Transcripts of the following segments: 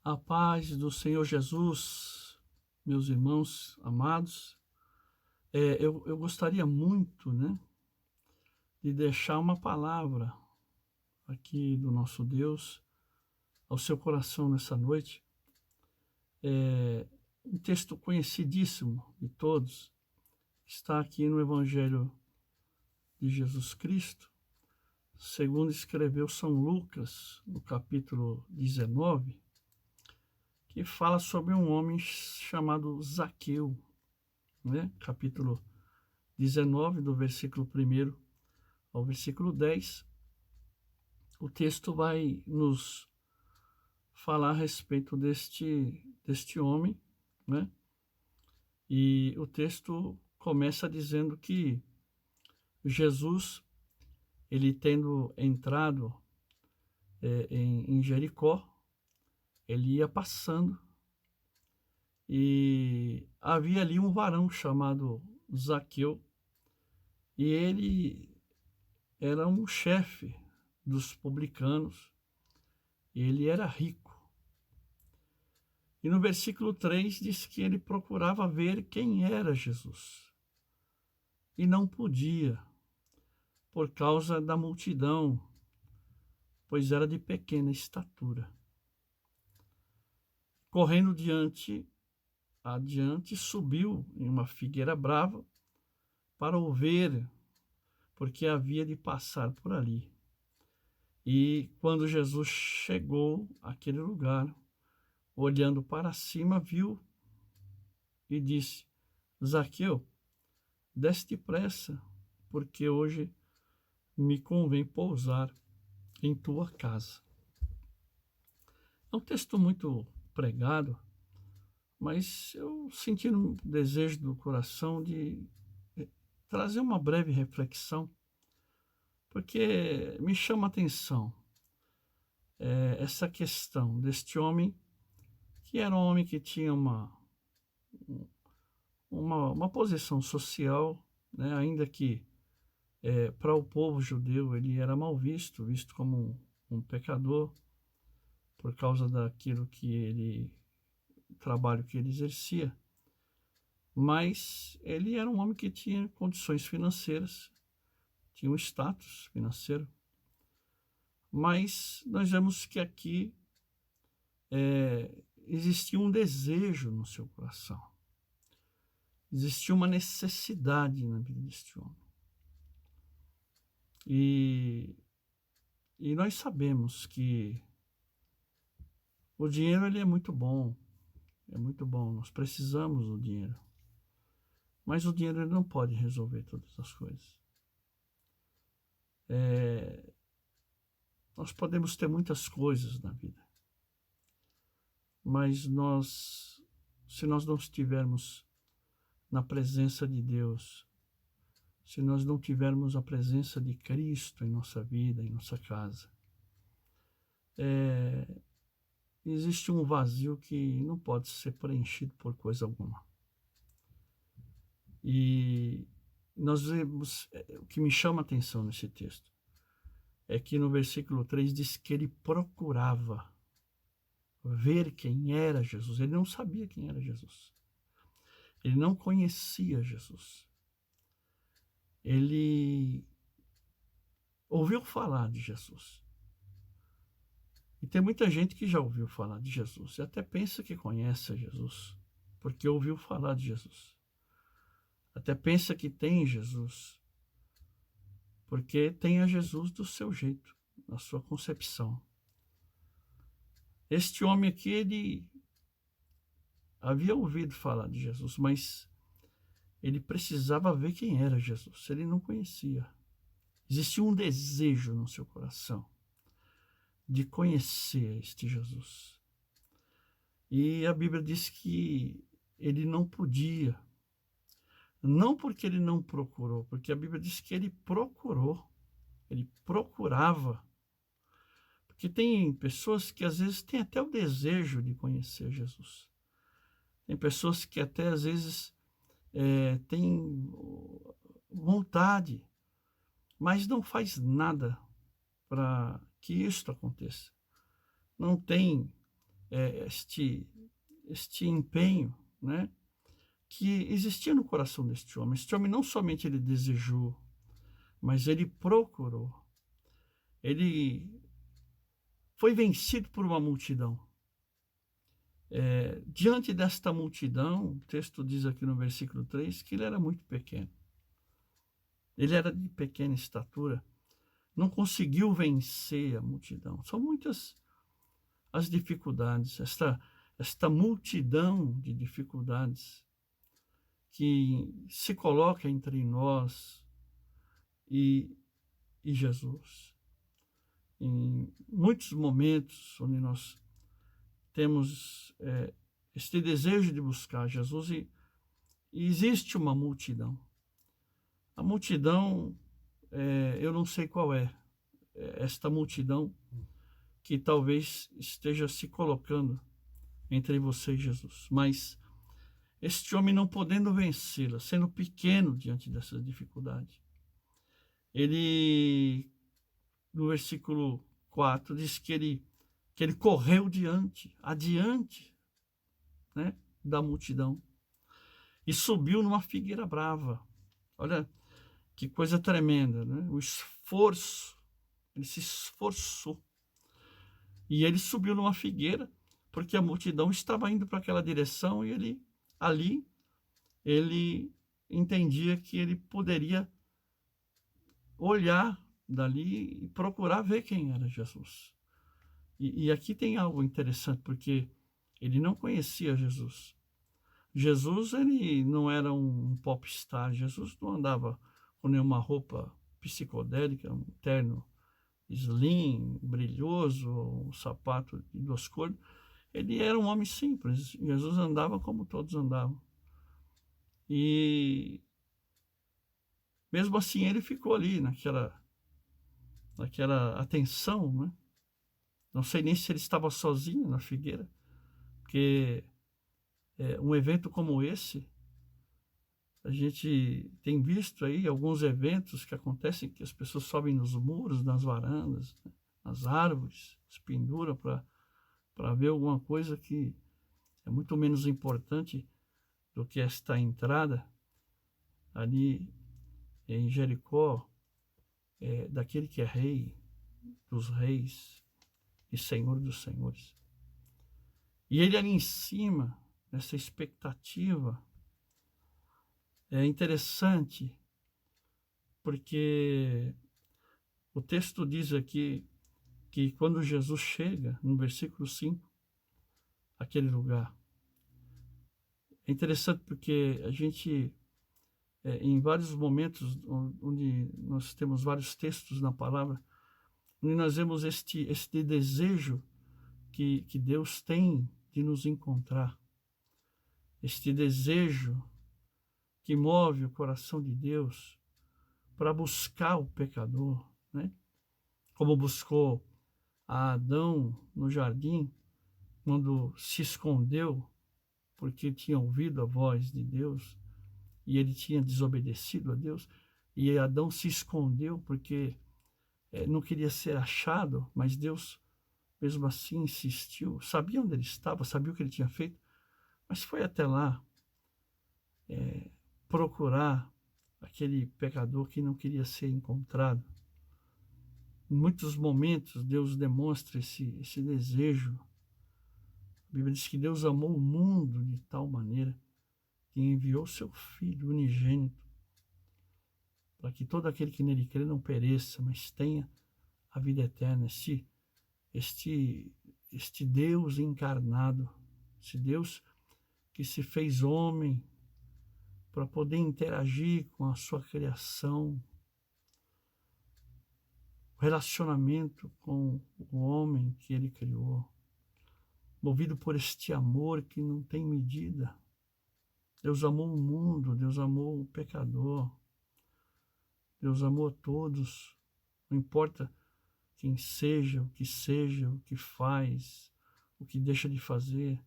A paz do Senhor Jesus, meus irmãos amados, eu gostaria muito, né, de deixar uma palavra aqui do nosso Deus ao seu coração nessa noite. Um texto conhecidíssimo de todos, está aqui no Evangelho de Jesus Cristo, segundo escreveu São Lucas, no capítulo 19, que fala sobre um homem chamado Zaqueu, né? Capítulo 19, do versículo 1 ao versículo 10, o texto vai nos falar a respeito deste homem, né? E o texto começa dizendo que Jesus, ele tendo entrado em Jericó, ele ia passando e havia ali um varão chamado Zaqueu, e ele era um chefe dos publicanos, e ele era rico. E no versículo 3 diz que ele procurava ver quem era Jesus, e não podia, por causa da multidão, pois era de pequena estatura. Correndo adiante, subiu em uma figueira brava para o ver, porque havia de passar por ali. E quando Jesus chegou àquele lugar, olhando para cima, viu e disse: Zaqueu, desce depressa, porque hoje me convém pousar em tua casa. É um texto muito pregado, mas eu senti um desejo do coração de trazer uma breve reflexão, porque me chama a atenção essa questão deste homem, que era um homem que tinha uma posição social, né, ainda que para o povo judeu ele era mal visto como um pecador, por causa daquilo trabalho que ele exercia. Mas ele era um homem que tinha condições financeiras, tinha um status financeiro. Mas nós vemos que aqui existia um desejo no seu coração. Existia uma necessidade na vida deste homem. E nós sabemos que o dinheiro ele é muito bom, nós precisamos do dinheiro. Mas o dinheiro ele não pode resolver todas as coisas. Nós podemos ter muitas coisas na vida, mas se nós não estivermos na presença de Deus, se nós não tivermos a presença de Cristo em nossa vida, em nossa casa, existe um vazio que não pode ser preenchido por coisa alguma. E nós vemos, o que me chama a atenção nesse texto, é que no versículo 3 diz que ele procurava ver quem era Jesus. Ele não sabia quem era Jesus. Ele não conhecia Jesus. Ele ouviu falar de Jesus. E tem muita gente que já ouviu falar de Jesus e até pensa que conhece a Jesus, porque ouviu falar de Jesus. Até pensa que tem Jesus, porque tem a Jesus do seu jeito, na sua concepção. Este homem aqui, ele havia ouvido falar de Jesus, mas ele precisava ver quem era Jesus. Ele não conhecia. Existia um desejo no seu coração de conhecer este Jesus. E a Bíblia diz que ele não podia, não porque ele não procurou, porque a Bíblia diz que ele procurou, ele procurava. Porque tem pessoas que às vezes têm até o desejo de conhecer Jesus. Tem pessoas que até às vezes têm vontade, mas não faz nada para que isto aconteça. Não tem este empenho, né, que existia no coração deste homem. Este homem não somente ele desejou, mas ele procurou. Ele foi vencido por uma multidão. Diante desta multidão, o texto diz aqui no versículo 3 que ele era muito pequeno. Ele era de pequena estatura, não conseguiu vencer a multidão. São muitas as dificuldades, esta multidão de dificuldades que se coloca entre nós e Jesus. Em muitos momentos onde nós temos este desejo de buscar Jesus e existe uma multidão. A multidão, eu não sei qual é, esta multidão que talvez esteja se colocando entre você e Jesus, mas este homem não podendo vencê-la, sendo pequeno diante dessas dificuldades, ele, no versículo 4, diz que ele correu adiante, né, da multidão e subiu numa figueira brava. Olha que coisa tremenda, né? O esforço, ele se esforçou e ele subiu numa figueira porque a multidão estava indo para aquela direção e ele entendia que ele poderia olhar dali e procurar ver quem era Jesus. E aqui tem algo interessante, porque ele não conhecia Jesus. Jesus, ele não era um popstar. Jesus não andava com nenhuma roupa psicodélica, um terno slim, brilhoso, um sapato de 2 cores. Ele era um homem simples. Jesus andava como todos andavam. E mesmo assim ele ficou ali naquela atenção, né? Não sei nem se ele estava sozinho na figueira, porque um evento como esse, a gente tem visto aí alguns eventos que acontecem que as pessoas sobem nos muros, nas varandas, né, nas árvores, se penduram para ver alguma coisa que é muito menos importante do que esta entrada ali em Jericó, daquele que é rei dos reis e Senhor dos senhores. E ele ali em cima, nessa expectativa, é interessante, porque o texto diz aqui que quando Jesus chega, no versículo 5, aquele lugar, é interessante porque a gente, em vários momentos onde nós temos vários textos na palavra, onde nós vemos este desejo que Deus tem de nos encontrar, este desejo que move o coração de Deus para buscar o pecador, né? Como buscou a Adão no jardim, quando se escondeu porque tinha ouvido a voz de Deus e ele tinha desobedecido a Deus, e Adão se escondeu porque não queria ser achado, mas Deus mesmo assim insistiu, sabia onde ele estava, sabia o que ele tinha feito, mas foi até lá procurar aquele pecador que não queria ser encontrado. Em muitos momentos Deus demonstra esse desejo. A Bíblia diz que Deus amou o mundo de tal maneira que enviou seu Filho unigênito para que todo aquele que nele crê não pereça, mas tenha a vida eterna. Este Deus encarnado, esse Deus que se fez homem para poder interagir com a sua criação, o relacionamento com o homem que ele criou, movido por este amor que não tem medida. Deus amou o mundo, Deus amou o pecador, Deus amou a todos, não importa quem seja, o que faz, o que deixa de fazer.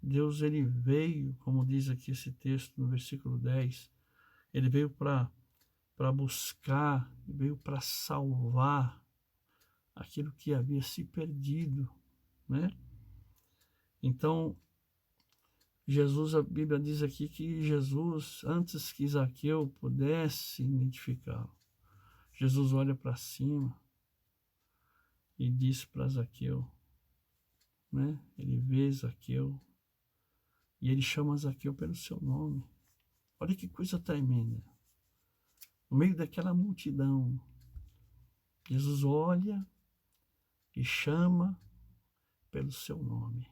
Deus, ele veio, como diz aqui esse texto no versículo 10, ele veio para buscar, veio para salvar aquilo que havia se perdido, né? Então, Jesus, a Bíblia diz aqui que Jesus, antes que Zaqueu pudesse identificá-lo, Jesus olha para cima e diz para Zaqueu, né? Ele vê Zaqueu e ele chama Zaqueu pelo seu nome. Olha que coisa tremenda. No meio daquela multidão, Jesus olha e chama pelo seu nome.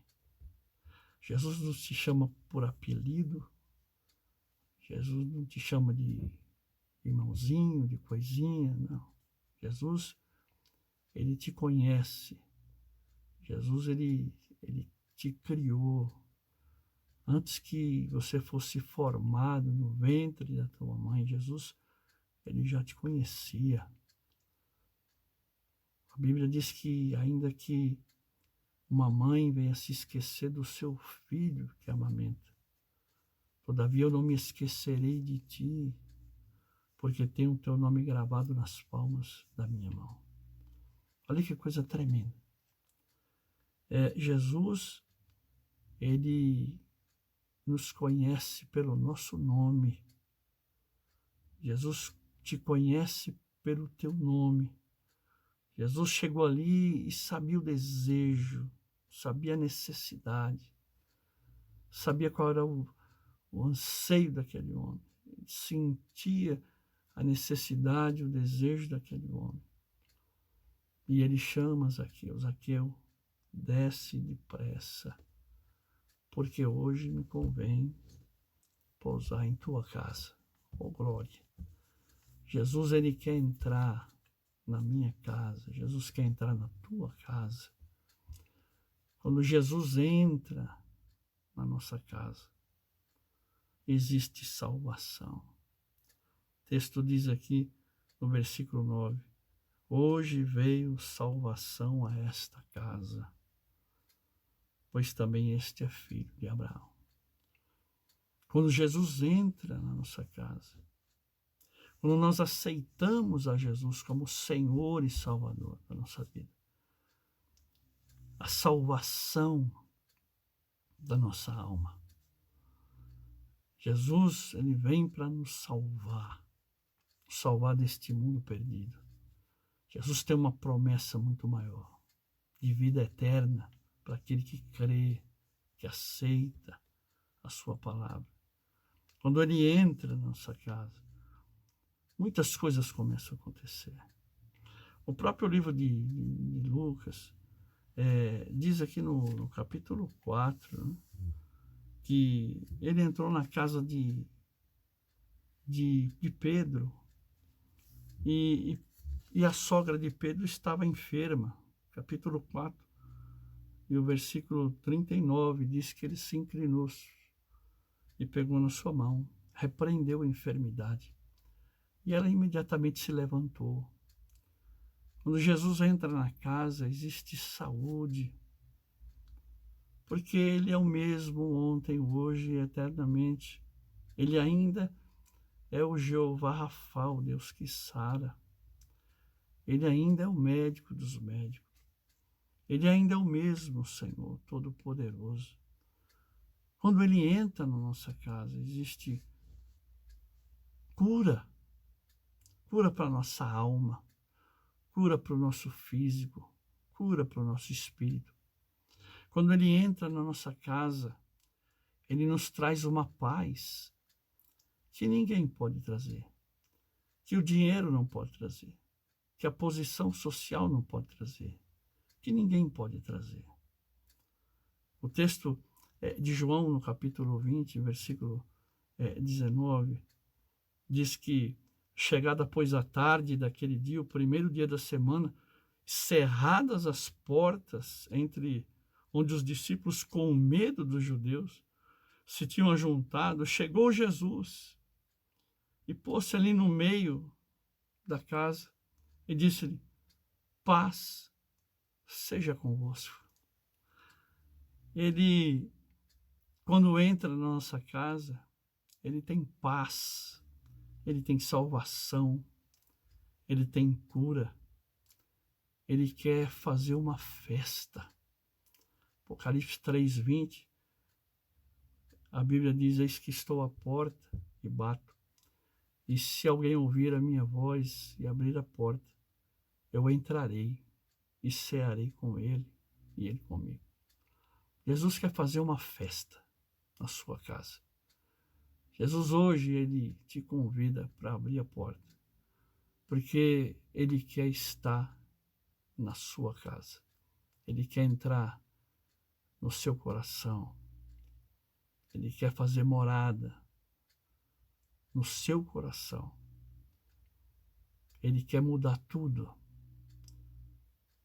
Jesus não te chama por apelido, Jesus não te chama de irmãozinho, de coisinha, não. Jesus, ele te conhece. Jesus, ele te criou. Antes que você fosse formado no ventre da tua mãe, Jesus, ele já te conhecia. A Bíblia diz que ainda que uma mãe venha se esquecer do seu filho que amamenta, todavia eu não me esquecerei de ti, porque tenho o teu nome gravado nas palmas da minha mão. Olha que coisa tremenda. Jesus, ele nos conhece pelo nosso nome. Jesus te conhece pelo teu nome. Jesus chegou ali e sabia o desejo, sabia a necessidade, sabia qual era o anseio daquele homem. Ele sentia a necessidade, o desejo daquele homem. E ele chama Zaqueu, Zaqueu, desce depressa, porque hoje me convém pousar em tua casa. Oh, glória! Jesus, ele quer entrar na minha casa. Jesus quer entrar na tua casa. Quando Jesus entra na nossa casa, existe salvação. O texto diz aqui no versículo 9, hoje veio salvação a esta casa, pois também este é filho de Abraão. Quando Jesus entra na nossa casa, quando nós aceitamos a Jesus como Senhor e Salvador da nossa vida, a salvação da nossa alma. Jesus, ele vem para nos salvar deste mundo perdido. Jesus tem uma promessa muito maior, de vida eterna, para aquele que crê, que aceita a sua palavra. Quando ele entra na nossa casa, muitas coisas começam a acontecer. O próprio livro de Lucas diz aqui no capítulo 4, né, que ele entrou na casa de Pedro e a sogra de Pedro estava enferma. Capítulo 4 e o versículo 39 diz que ele se inclinou e pegou na sua mão, repreendeu a enfermidade e ela imediatamente se levantou. Quando Jesus entra na casa, existe saúde, porque ele é o mesmo ontem, hoje e eternamente. Ele ainda é o Jeová Rafa, o Deus que sara. Ele ainda é o médico dos médicos. Ele ainda é o mesmo Senhor Todo-Poderoso. Quando ele entra na nossa casa, existe cura. Cura para a nossa alma, cura para o nosso físico, cura para o nosso espírito. Quando ele entra na nossa casa, ele nos traz uma paz que ninguém pode trazer, que o dinheiro não pode trazer, que a posição social não pode trazer, que ninguém pode trazer. O texto de João, no capítulo 20, versículo 19, diz que, chegada pois a tarde daquele dia, o primeiro dia da semana, cerradas as portas entre onde os discípulos, com medo dos judeus, se tinham ajuntado, chegou Jesus e pôs-se ali no meio da casa e disse-lhe: paz seja convosco. Ele, quando entra na nossa casa, ele tem paz, ele tem salvação, ele tem cura. Ele quer fazer uma festa, Apocalipse 3:20, a Bíblia diz: eis que estou à porta e bato. E se alguém ouvir a minha voz e abrir a porta, eu entrarei e cearei com ele e ele comigo. Jesus quer fazer uma festa na sua casa. Jesus hoje, ele te convida para abrir a porta, porque ele quer estar na sua casa. Ele quer entrar no seu coração. Ele quer fazer morada no seu coração. Ele quer mudar tudo.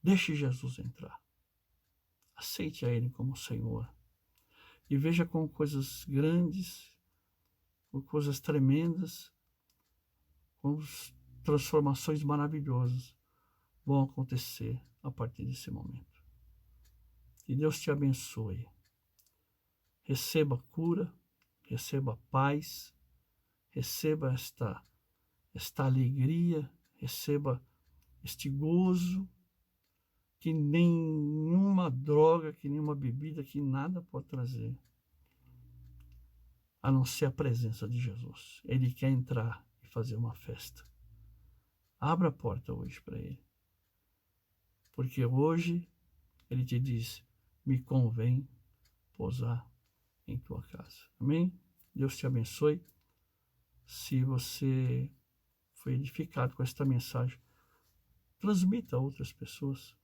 Deixe Jesus entrar. Aceite a Ele como Senhor. E veja como coisas grandes, com coisas tremendas, com transformações maravilhosas vão acontecer a partir desse momento. Que Deus te abençoe. Receba cura, receba paz, receba esta alegria, receba este gozo, que nenhuma droga, que nenhuma bebida, que nada pode trazer, a não ser a presença de Jesus. Ele quer entrar e fazer uma festa. Abra a porta hoje para Ele. Porque hoje Ele te diz: me convém pousar em tua casa. Amém? Deus te abençoe. Se você foi edificado com esta mensagem, transmita a outras pessoas.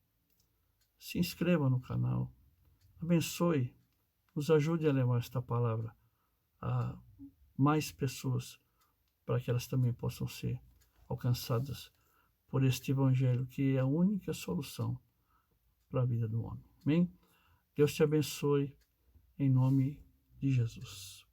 Se inscreva no canal. Abençoe. Nos ajude a levar esta palavra a mais pessoas, para que elas também possam ser alcançadas por este evangelho, que é a única solução para a vida do homem. Amém? Deus te abençoe, em nome de Jesus.